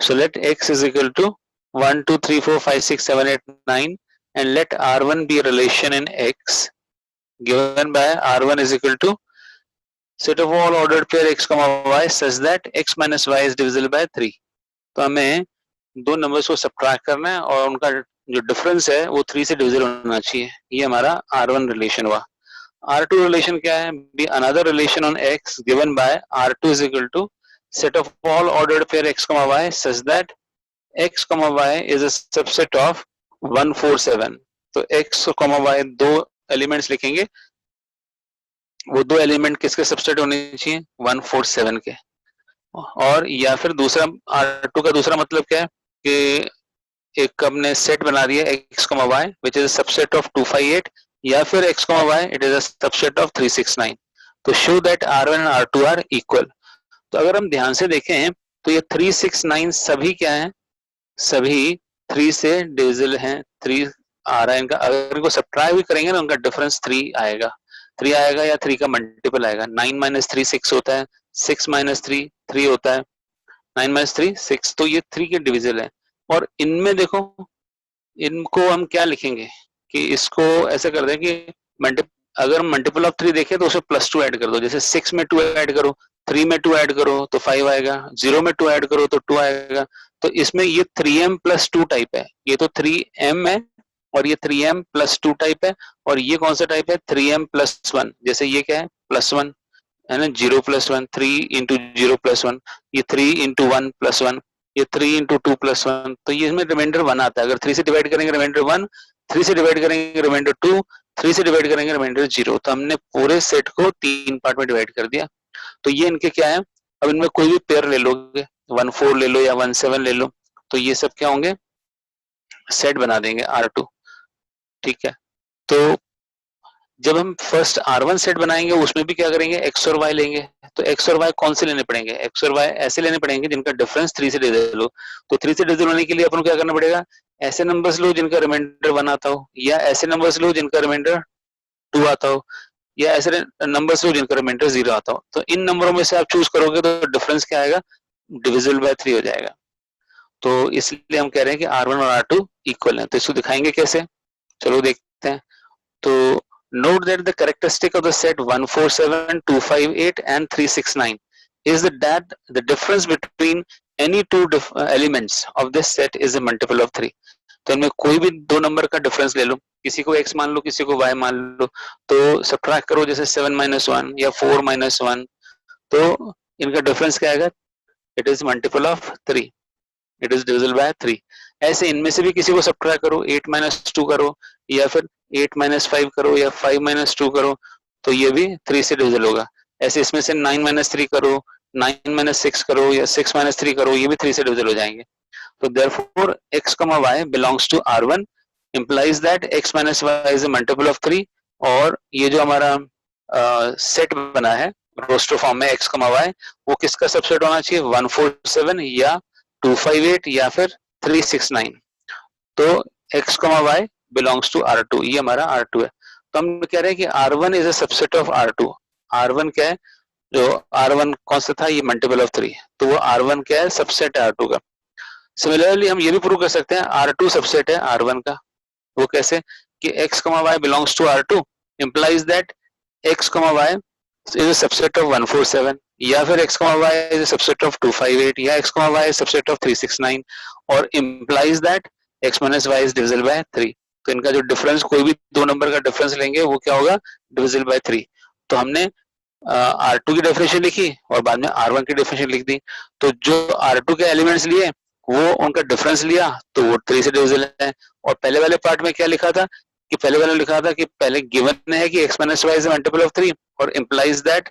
So let x is equal to 1, 2, 3, 4, 5, 6, 7, 8, 9 and let R1 be a relation in x given by R1 is equal to set of all ordered pair x comma y such that x minus y is divisible by 3. तो हमें दो numbers को subtract करना है और उनका जो difference है वो 3 से डिविजिबल होना चाहिए. ये हमारा R1 रिलेशन हुआ. R2 रिलेशन क्या है? Be another relation on x given by R2 is equal to set of all ordered pair x comma y such that x comma y is a subset of 1, 4, 7. तो x comma y दो elements लिखेंगे, वो दो element किसके subset होने चाहिए? 1, 4, 7 के. और या फिर दूसरा R2 का दूसरा मतलब क्या है कि एक हमने सेट बना दिया x comma y which is a subset of 2, 5, 8 या फिर x comma y it is a subset of 3, 6, 9. तो show that R1 and R2 are equal. तो अगर हम ध्यान से देखें तो ये 3, 6, 9 सभी क्या है? सभी 3 से डिविजिबल हैं. 3 आ रहा है इनका, अगर इनको सब्ट्रैक्ट भी करेंगे ना उनका डिफरेंस 3 आएगा. 3 आएगा या 3 का मल्टीपल आएगा. 9 minus 3 6 होता है, 6 minus 3 3 होता है, 9 minus 3 6. तो ये 3 के डिविजिबल है. और इनमें देखो इनको हम क्या लिखेंगे कि इसको ऐसे कर दें कि अगर मल्टीपल ऑफ 3 देखें तो उसमें +2 ऐड कर दो. जैसे 6 में 2 ऐड करो, 3 में 2 ऐड करो तो 5 आएगा, 0 में 2 ऐड करो तो 2 आएगा. तो इसमें ये 3m + 2 टाइप है. ये तो 3m है और ये 3m + 2 टाइप है. और ये कौन सा टाइप है? 3m + 1. जैसे ये क्या है? +1 है ना, 0 + 1, 3 × 0 + 1, ये 3 × 1 + 1, ये 3 × 2 + 1. तो ये इसमें रिमाइंडर 1 आता है. अगर 3 से डिवाइड करेंगे रिमाइंडर 1, 3 से डिवाइड करेंगे रिमाइंडर 2, 3 से डिवाइड करेंगे रिमाइंडर 0. तो हमने पूरे सेट को 3 पार्ट में डिवाइड कर दिया. तो ये इनके क्या है? अब इनमें कोई भी पेयर ले लोगे, 1, 4 ले लो या 1, 7 ले लो, तो ये सब क्या होंगे? सेट बना देंगे R2. ठीक है. तो जब हम फर्स्ट R1 सेट बनाएंगे उसमें भी क्या करेंगे? x और y लेंगे. तो x और y कौन से लेने पड़ेंगे? x और y ऐसे लेने पड़ेंगे जिनका डिफरेंस 3 से डिविजिबल हो. तो 3 से डिविजिबल होने के लिए अपन को क्या करना पड़ेगा? ऐसे नंबर्स लो जिनका रिमाइंडर 1 आता हो, या ऐसे नंबर्स लो जिनका रिमाइंडर 2 आता हो, या ऐसे नंबर्स लो जिनका रिमाइंडर 0 आता हो. तो इन नंबरों में से आप चूज करोगे तो डिफरेंस क्या आएगा? डिविजिबल बाय 3 हो जाएगा. तो इसलिए हम कह रहे हैं कि R1 और R2 इक्वल है. तो इसको दिखाएंगे कैसे? चलो देखते हैं. तो note that the characteristic of the set 1, 4, 7, 2, 5, 8 and 3, 6, 9 is that the difference between any two elements of this set is a multiple of 3. तो इनमें कोई भी दो नंबर का डिफरेंस ले लो, किसी को x मान लो, किसी को y मान लो, तो सब्ट्रैक्ट करो. जैसे 7 - 1 या 4 - 1, तो इनका डिफरेंस क्या आएगा? It is multiple of 3, it is divisible by 3. ऐसे इनमें से भी किसी को सब्ट्रैक्ट करो, 8 - 2 करो या फिर 8 - 5 करो या 5 - 2 करो, तो ये भी 3 से डिविजिबल होगा. ऐसे इसमें से 9 - 3 करो, 9 - 6 करो या 6 - 3 करो, ये भी 3 से डिविजिबल हो जाएंगे. तो therefore x, y belongs to R1 implies that x minus y is a multiple of 3. और ये जो हमारा सेट बना है रोस्टर फॉर्म में x, y, वो किसका सबसेट होना चाहिए? 1, 4, 7 या 2, 5, 8 या फिर 3, 6, 9. तो x, y belongs to R2. ये हमारा R2 है. तो हम कह रहे हैं कि R1 is a subset of R2. R1 क्या है? जो R1 कौन सा था? ये मल्टीपल ऑफ 3. तो वो R1 क्या है? सबसेट है R2 का. सिमिलरली हम ये भी प्रूव कर सकते हैं R2 सबसेट है R1 का. वो कैसे? कि x, y belongs to R2 implies that x, y is a subset of 1, 4, 7 या फिर x, y is a subset of 2, 5, 8 या x, y is a subset of 3, 6, 9 और implies that x minus y is divisible by 3. तो इनका जो difference, कोई भी दो नंबर का डिफरेंस लेंगे वो क्या होगा? Divisible by 3. तो हमने R2 की डेफिनेशन लिखी और बाद में R1 की डेफिनेशन लिख दी. तो जो R2 के एलिमेंट्स लिए वो उनका डिफरेंस लिया तो वो 3 से डिविजिबल है. और पहले वाले पार्ट में क्या लिखा था? कि पहले वाले लिखा था कि पहले गिवन है कि x minus y is a multiple of 3 और implies that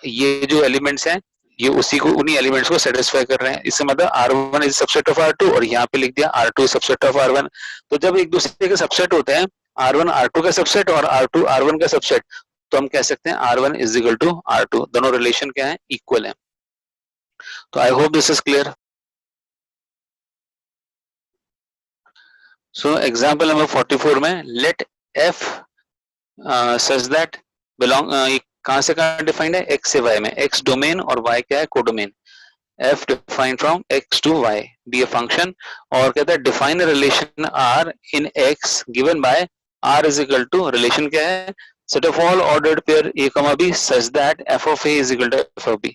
ये जो एलिमेंट्स हैं ये उसी को, उन्हीं एलिमेंट्स को सेटिस्फाई कर रहे हैं. इससे मतलब R1 is subset of R2 और यहाँ पे लिख दिया R2 सबसेट ऑफ R1. तो जब एक दूसरे के सबसेट होते हैं, R1 R2 का सबसेट और R2 R1 का सबसेट, तो हम कह सकते हैं R1 is equal to R2. दोनों रिलेशन क्या है? इक्वल है. तो I hope this is clear. So example number 44 में let f such that belong, कहाँ से कहाँ डिफाइंड है? x से y में. x डोमेन और y क्या है? Codomain. f defined from x to y be a function, और कहता है define a relation r in x given by r is equal to, relation क्या है, set of all ordered pair a comma b such that f of a is equal to f of b.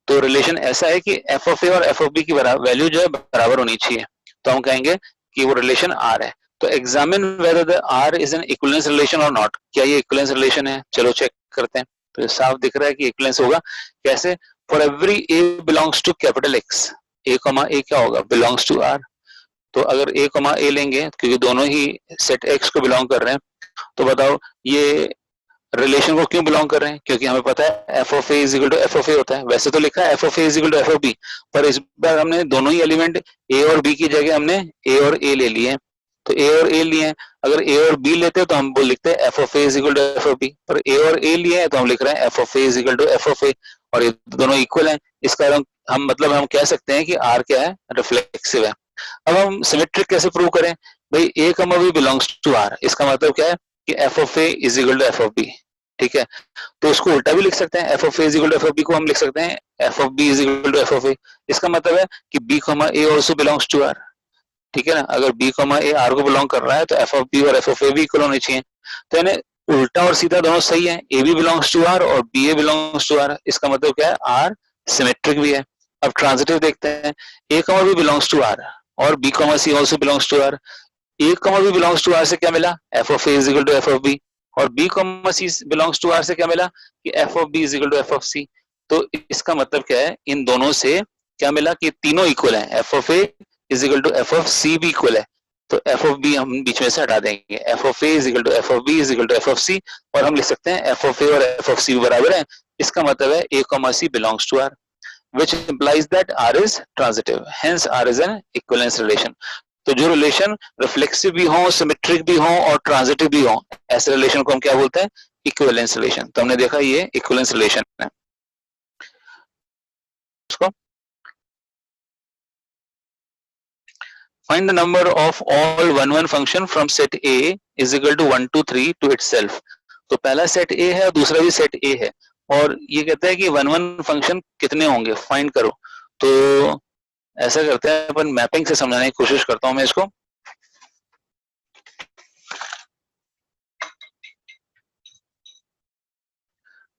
तो relation ऐसा है कि f of a और f of b की value जो है बराबर होनी चाहिए, तो हम कहेंगे कि वो रिलेशन r है. तो examine whether the r is an equivalence relation और नॉट, क्या ये इक्विवेलेंस रिलेशन है, चलो चेक करते हैं. तो ये साफ दिख रहा है कि इक्विवेलेंस होगा. कैसे, for every a belongs to capital x, a comma a क्या होगा, बिलोंग्स टू r. तो अगर a कॉमा a लेंगे क्योंकि दोनों ही सेट x को बिलोंग कर रहे हैं, तो बताओ ये रिलेशन को क्यों बिलोंग कर रहे हैं, क्योंकि हमें पता है f of a is equal to f of a होता है. वैसे तो लिखा है f of a is equal to f of b, पर इस बार हमने दोनों ही एलिमेंट a और b की जगह हमने a और a ले लिए हैं. तो a और a लिए हैं, अगर a और b लेते तो हम लिखते हैं f of a is equal to f of b, पर a और a लिए हैं तो हम लिख रहे हैं f of a is equal to f of a, और ये दोनों इक्वल हैं. इस कारण हम मतलब हम कह सकते हैं कि r क्या है, रिफ्लेक्सिव है. अब हम सिमेट्रिक कैसे प्रूव करें, भाई a comma b belongs to r, इसका मतलब क्या है कि f of a is equal to f of b. ठीक है, तो उसको उल्टा भी लिख सकते हैं, f of a is equal to f of b को हम लिख सकते हैं f of b is equal to f of a. इसका मतलब है कि b comma a also belongs to r. ठीक है ना, अगर b कॉमा a r को बिलोंग कर रहा है तो f of b और f of a भी इक्वल होने चाहिए. तो यानी उल्टा और सीधा दोनों सही है, a भी बिलोंग्स टू r और b a belongs to r. इसका मतलब क्या है, r सिमेट्रिक भी है. अब ट्रांजिटिव देखते हैं, a comma b belongs to r और b comma c also belongs to r. a comma b belongs to r से क्या मिला, f of a is equal to f of b, और b comma c belongs to r से क्या मिला कि f of b is equal to f of c. तो इसका मतलब क्या है, इन दोनों से क्या मिला कि तीनों इक्वल हैं, f of a is equal to f of c भी इक्वल है. तो f of b हम बीच में से हटा देंगे, f of a is equal to f of b is equal to f of c, और हम लिख सकते हैं f of a और f of c बराबर है. इसका मतलब है a comma c belongs to r, which implies that r is transitive, hence r is an equivalence relation. तो जो रिलेशन रिफ्लेक्सिव भी हो, सिमेट्रिक भी हो और ट्रांजिटिव भी हो, ऐसे रिलेशन को हम क्या बोलते हैं, इक्विवेलेंस रिलेशन. तो हमने देखा ये इक्विवेलेंस रिलेशन है. इसको find the number of all 1 1 function from set A is equal to 1 2 3 to itself. तो पहला सेट A है और दूसरा भी सेट A है, और ये कहता है कि 1 1 फंक्शन कितने होंगे, फाइंड करो. तो ऐसा करते हैं अपन, मैपिंग से समझाने की कोशिश करता हूं मैं इसको.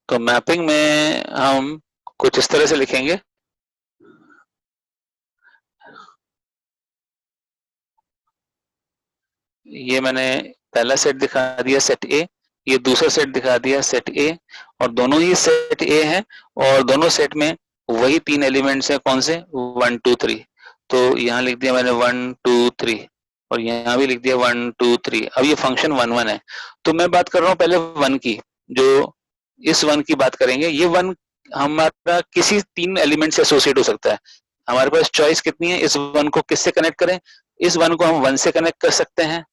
तो मैपिंग में हम कुछ इस तरह से लिखेंगे, ये मैंने पहला सेट दिखा दिया सेट A, ये दूसरा सेट दिखा दिया सेट A, और दोनों ही सेट A हैं और दोनों सेट में वही तीन एलिमेंट्स हैं, कौन से, 1 2 3. तो यहाँ लिख दिया मैंने 1 2 3 और यहाँ भी लिख दिया 1 2 3. अब ये फंक्शन 1 1 है. तो मैं बात कर रहा हूँ पहले 1 की, जो इस 1 की बात करेंगे. ये 1 हमारा किसी तीन एलिमेंट से एसोसिएट हो सकता है. हमारे पास चॉइस कितनी है, इस 1 को किससे कनेक्ट करें. इस 1 को हम 1 से कनेक्ट कर सकते हैं,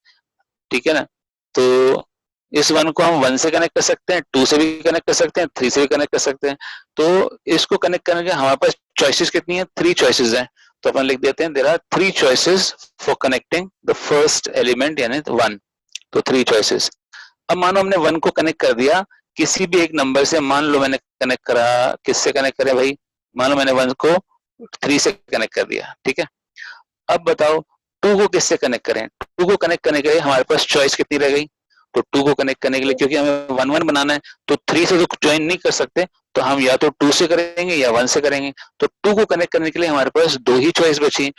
ठीक है ना. तो इस 1 को हम 1 से कनेक्ट कर सकते हैं, 2 से भी कनेक्ट कर सकते हैं, 3 से भी कनेक्ट कर सकते हैं. तो इसको कनेक्ट करने के हमारे पास चॉइसेस कितनी है, 3 चॉइसेस हैं. तो अपन लिख देते हैं there are 3 choices for connecting the first element यानी 1. तो 3 चॉइसेस. अब मानो हमने 1 को कनेक्ट कर दिया किसी भी एक नंबर से, मान लो मैंने कनेक्ट करा, किससे कनेक्ट करें भाई, मान लो मैंने 1 को 3 से कनेक्ट कर दिया, ठीक है. अब बताओ 2 को किससे कनेक्ट करें. 2 को कनेक्ट करने के लिए हमारे पास चॉइस कितनी रह गई. तो 2 को कनेक्ट करने के लिए, क्योंकि हमें 1 1 बनाना है, तो 3 से तो ज्वाइन नहीं कर सकते, तो हम या तो 2 से करेंगे या 1 से करेंगे. तो 2 को कनेक्ट करने के लिए हमारे पास 2 ही चॉइस बची.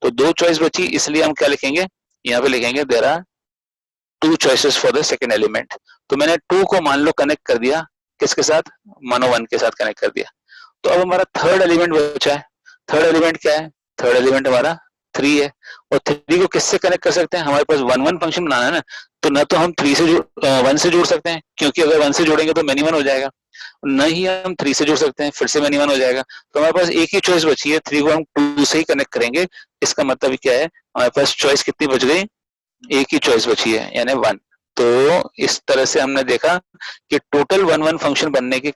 तो 2 चॉइस बची, इसलिए हम क्या लिखेंगे, यहाँ पे लिखेंगे there are 2 choices for the second element. तो मैंने 2 को मान लो कनेक्ट कर दिया किसके साथ, मानो 1 के साथ कनेक्ट कर दिया. तो अब हमारा थर्ड एलिमेंट बचा है. थर्ड एलिमेंट क्या है, थर्ड एलिमेंट हमारा 3 है, और 3 को किससे कनेक्ट कर सकते हैं, हमारे पास 1 1 फंक्शन बनाना है ना. तो न तो हम 3 से 1 से जोड़ सकते हैं, क्योंकि अगर 1 से जोड़ेंगे तो मैनी 1 हो जाएगा, न ही हम 3 से जोड़ सकते हैं, फिर से मैनी 1 हो जाएगा. तो हमारे पास एक ही चॉइस बची है, 3 को हम 2 से ही कनेक्ट करेंगे. इसका मतलब क्या है, हमारे पास चॉइस कितनी बच गई, एक ही चॉइस बची है यानी 1. तो इस तरह से हमने देखा कि टोटल 1 1 फंक्शन बनने के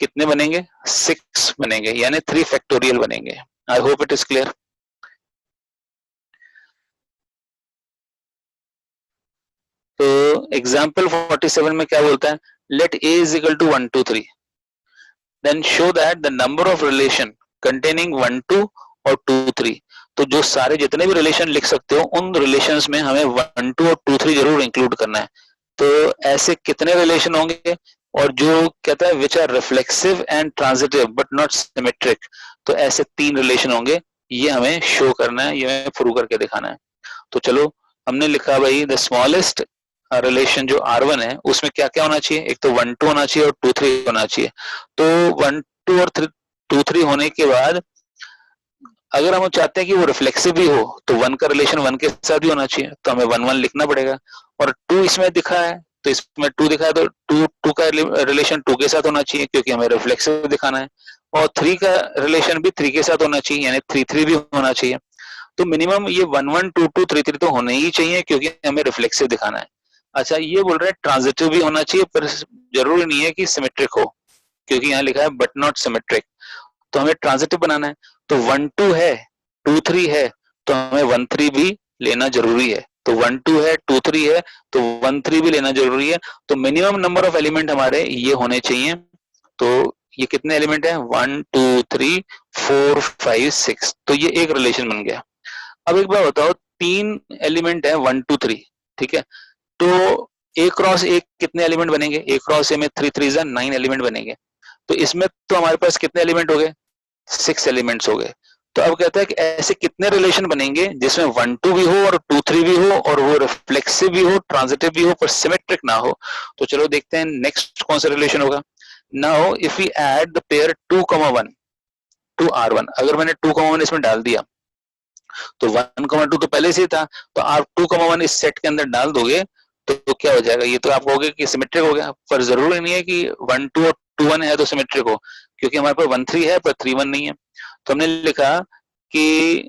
कितने बनेंगे, 6 बनेंगे, यानी 3 फैक्टोरियल बनेंगे. I hope it is clear. तो एग्जाम्पल 47 में क्या बोलता है, let a is equal to 1 2 3, then show that the number of relation containing 1 2 और 2 3। तो जो सारे जितने भी रिलेशन लिख सकते हो उन रिलेशंस में हमें 1 2 और 2 3 जरूर इंक्लूड करना है। तो ऐसे कितने रिलेशन होंगे, और जो कहता है which are reflexive and transitive but not symmetric, तो ऐसे 3 रिलेशन होंगे, ये हमें शो करना है, ये हमें प्रूव करके दिखाना है। तो चलो हमने लिखा भाई द स्मॉलेस्ट रिलेशन जो R1 है उसमें क्या क्या होना चाहिए, एक तो 1 2 होना चाहिए और 2 3 होना चाहिए। तो 1 2 और 2 3 होने के बाद अगर हम चाहते हैं कि वो रिफ्लेक्सिव भी हो तो 1 का रिलेशन 1 के साथ भी होना चाहिए, तो हमें 1 1 लिखना पड़ेगा। और 2 इसमें दिखा है तो इसमें 2 दिखा है तो 2 का रिलेशन 2 के साथ होना चाहिए क्योंकि हमें रिफ्लेक्सिव दिखाना है। और 3 का रिलेशन भी 3 के साथ होना चाहिए, यानी 3 3 भी होना चाहिए। तो मिनिमम ये 1 1 2 2 3 3 तो होने ही चाहिए क्योंकि हमें रिफ्लेक्सिव दिखाना है। अच्छा, ये बोल रहे हैं ट्रांजिटिव भी होना चाहिए, पर जरूरी नहीं है कि सिमेट्रिक हो, क्योंकि यहाँ लिखा है बट नॉट सिमेट्रिक। तो हमें ट्रांजिटिव बनाना है, तो 1 2 है 2 3 है तो हमें 1 3 भी लेना जरूरी है। तो 1 2 है 2 3 है तो 1 3 भी लेना जरूरी है। तो मिनिमम नंबर ऑफ एलिमेंट हमारे ये होने चाहिए। तो ये कितने एलिमेंट है, 1 2 3 4 5 6, तो ये एक रिलेशन बन गया। अब एक बार बताओ, 3 एलिमेंट है 1 2 3, ठीक है, तो ए क्रॉस ए कितने एलिमेंट बनेंगे, ए क्रॉस ए में 3 3 9 एलिमेंट बनेंगे। तो इसमें तो हमारे पास कितने एलिमेंट हो गए, 6 एलिमेंट्स हो गए। तो अब कहता है कि ऐसे कितने रिलेशन बनेंगे जिसमें 1 2 भी हो और 2 3 भी हो और वो रिफ्लेक्सिव भी हो, ट्रांजिटिव भी हो, पर सिमेट्रिक ना हो। तो चलो देखते हैं नेक्स्ट कौन सा रिलेशन होगा। Now if we add the pair 2 1 to R1, अगर मैंने 2 1 इसमें डाल दिया तो 1 2 तो पहले से ही था, तो आप 2 1 इस सेट के अंदर डाल दोगे तो क्या हो जाएगा, ये तो आप कहोगे कि सिमेट्रिक हो गया, पर जरूरी नहीं है कि 1 2 और 2 1 है तो सिमेट्रिक हो, क्योंकि हमारे पास 1 3 है पर 3 1 नहीं है। तो हमने लिखा कि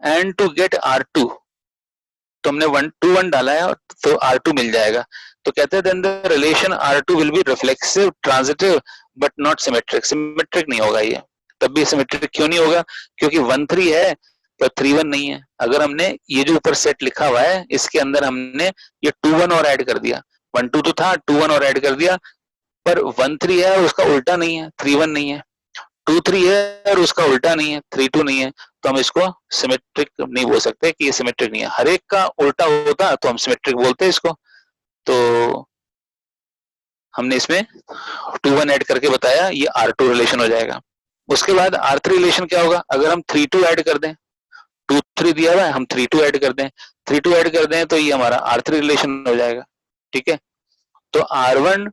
एंड टू गेट R2, तो हमने 1 2 1 डाला है तो R2 मिल जाएगा। तो कहते हैं then the relation R2 will be reflexive transitive but not symmetric. Symmetric नहीं होगा ये, तब भी सिमेट्रिक क्यों नहीं होगा, क्योंकि 1 3 है पर 3 1 नहीं है। अगर हमने ये जो ऊपर सेट लिखा हुआ है इसके अंदर हमने ये 2 1 और ऐड कर दिया, 1 2 तो था, 2 1 और ऐड कर दिया, पर 1 3 है और उसका उल्टा नहीं है, 3 1 नहीं है, 2 3 है और उसका उल्टा नहीं है, 3 2 नहीं है, तो हम इसको सिमेट्रिक नहीं बोल सकते कि ये सिमेट्रिक नहीं है। हर एक का उल्टा होता तो हम सिमेट्रिक बोलते हैं इसको। तो हमने इसमें 2 1 ऐड करके बताया, ये R2 रिलेशन हो जाएगा। उसके बाद R3 रिलेशन क्या होगा, अगर हम 3 2 ऐड कर दें, 2 3 दिया हुआ है, हम 3 2 ऐड कर दें, 3 2 ऐड कर दें तो ये हमारा R3 रिलेशन हो जाएगा, ठीक है। तो R1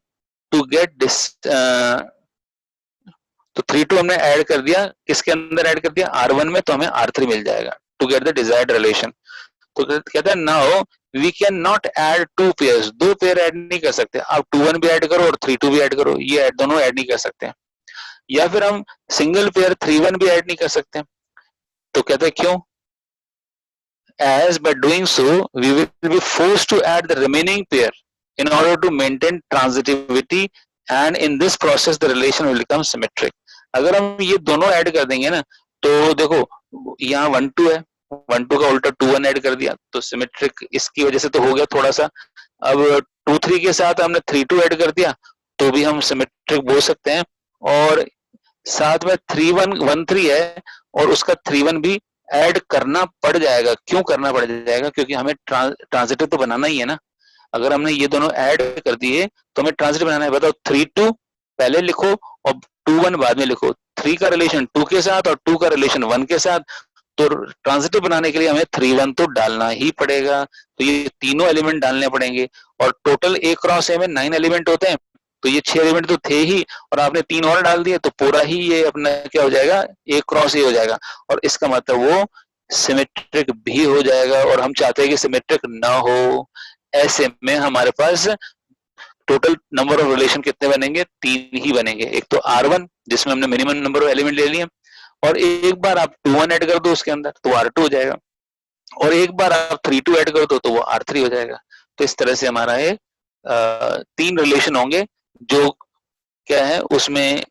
टू गेट दिस, तो 3 2 हमने ऐड कर दिया, किसके अंदर ऐड कर दिया, R1 में, तो हमें R3 मिल जाएगा to get the desired relation. तो कहता है now we can not add 2 pairs, 2 pair add नहीं कर सकते, आप 2 1 भी ऐड करो और 3 2 भी ऐड करो, ये दोनों ऐड नहीं कर सकते। या फिर हम सिंगल पेयर 3 1 भी ऐड नहीं कर सकते। तो कहते हैं क्यों, as by doing so we will be forced to add the remaining pair in order to maintain transitivity and in this process the relation will become symmetric। अगर हम ये दोनों ऐड कर देंगे ना, तो देखो यहाँ 1 2 है, 1 2 का उल्टा 2 1 ऐड कर दिया तो सिमेट्रिक इसकी वजह से तो हो गया थोड़ा सा। अब 2 3 के साथ हमने 3 2 ऐड कर दिया तो भी हम सिमेट्रिक बोल सकते हैं। और साथ में 3 1 1 3 है और उसका 3 1 भी ऐड करना पड़ जाएगा। क्यों करना पड़ जाएगा, क्योंकि हमें ट्रांजिटिव तो बनाना ही है ना। अगर हमने ये दोनों ऐड कर दिए तो हमें ट्रांजिटिव बनाना है। बताओ 3 2 पहले लिखो और 2 1 बाद में लिखो, 3 का रिलेशन 2 के साथ और 2 का रिलेशन 1 के साथ, तो ट्रांजिटिव बनाने के लिए हमें 3 1 तो डालना ही पड़ेगा। तो ये तीनों एलिमेंट डालने पड़ेंगे और टोटल ए क्रॉस ए में 9 एलिमेंट होते हैं, तो ये 6 एलिमेंट तो थे ही और आपने 3 और डाल दिए तो पूरा ही ये अपना क्या हो जाएगा, ए क्रॉस ए हो जाएगा। और इसका मतलब वो सिमेट्रिक भी हो जाएगा और हम चाहते हैं कि सिमेट्रिक ना हो। ऐसे में हमारे पास टोटल नंबर ऑफ रिलेशन कितने बनेंगे, 3 ही बनेंगे। एक तो R1 जिसमें हमने मिनिमम नंबर ऑफ एलिमेंट ले लिए, और एक बार आप 2 1 ऐड कर दो उसके अंदर तो R2 हो जाएगा, और एक बार आप 3 2 ऐड कर दो तो वो R3 हो जाएगा। तो इस तरह से हमारा ये 3 रिलेशन होंगे जो क्या है उसमें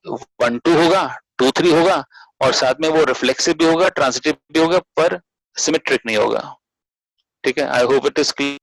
1 2 होगा, 2 3 होगा और साथ में वो रिफ्लेक्सिव भी होगा, ट्रांजिटिव भी होगा, पर सिमेट्रिक नहीं होगा। ठीक है, आई होप इट इज क्लियर।